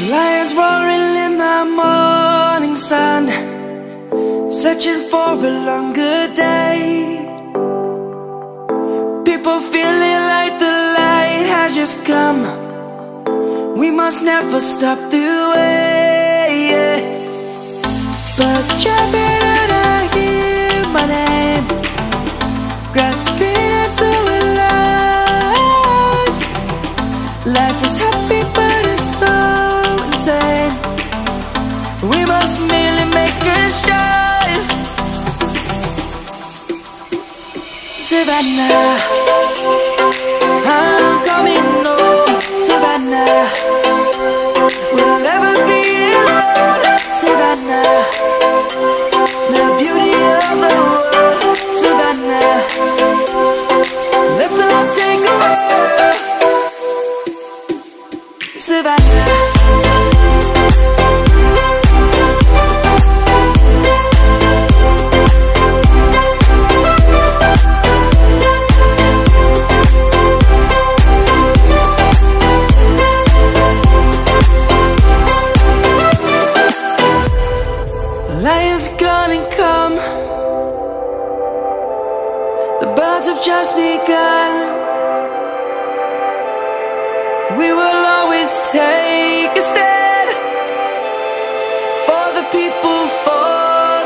Lions roaring in the morning sun, searching for a longer day. People feeling like the light has just come. We must never stop the way. Birds chirping and I hear my name, grasping into a life. Life is happy but it's so insane. We must merely make a start. Savannah, I'm coming home. Savannah, we'll never be alone. Savannah, the beauty of the world. Savannah, let's all take a walk. Savannah. Lion's gonna come. The birds have just begun. We will always take a stand for the people, for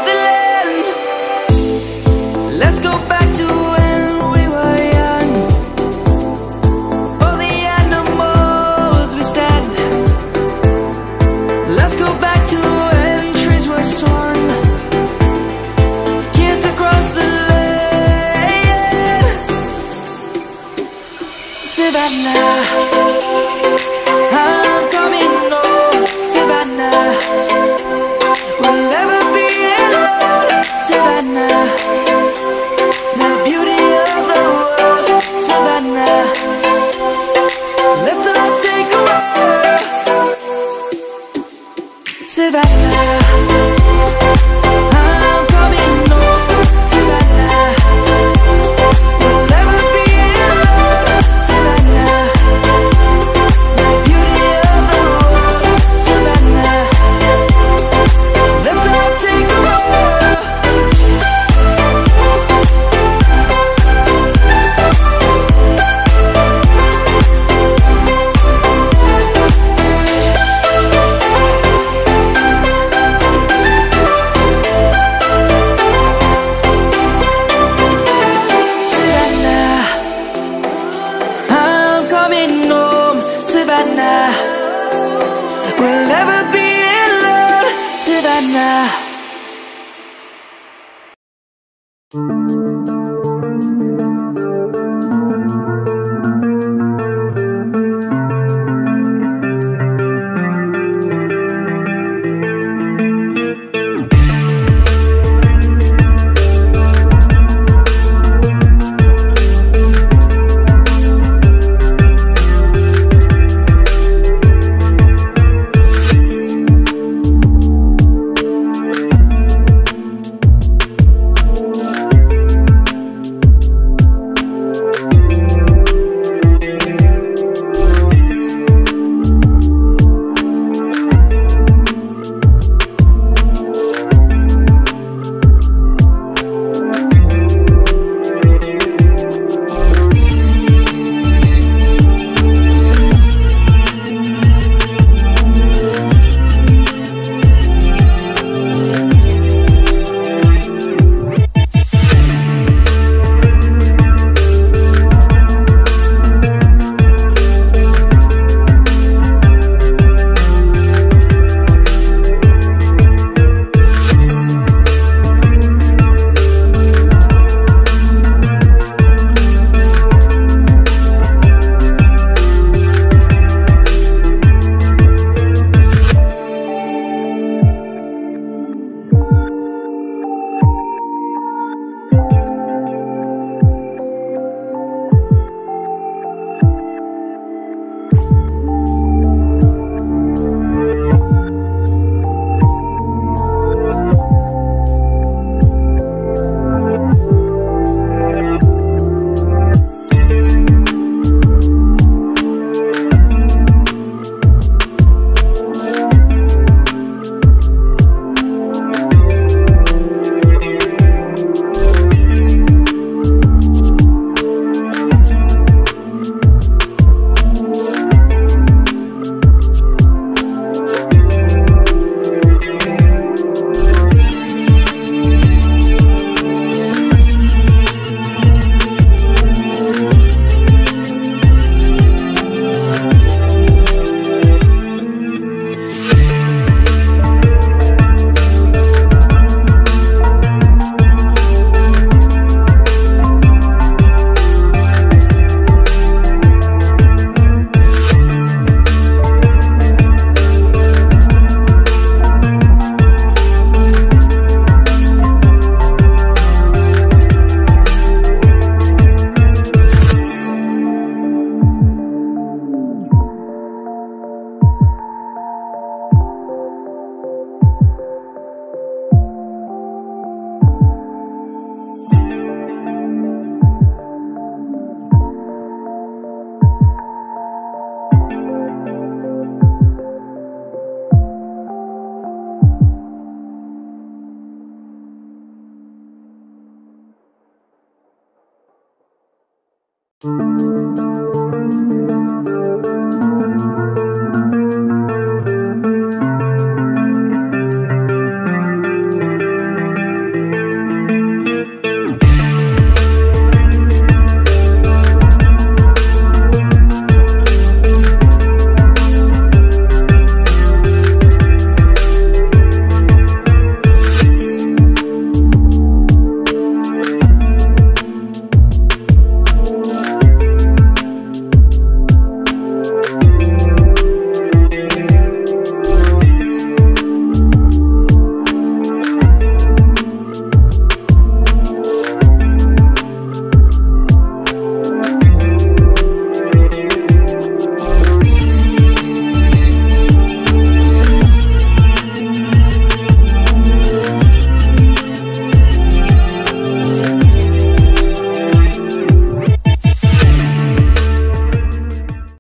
the land. Let's go back to when we were young. For the animals we stand. Let's go back to when trees were swung. Kids across the land. Savannah, I'm coming home. Savannah, we'll never be alone. Savannah, the beauty of the world. Savannah, let's all take a walk. Savannah, I'm coming home. Savannah, we'll never be alone. Savannah, the beauty of the world. Savannah, let's all take a walk. Savannah, I'm coming home. Savannah, we'll never be alone. Savannah.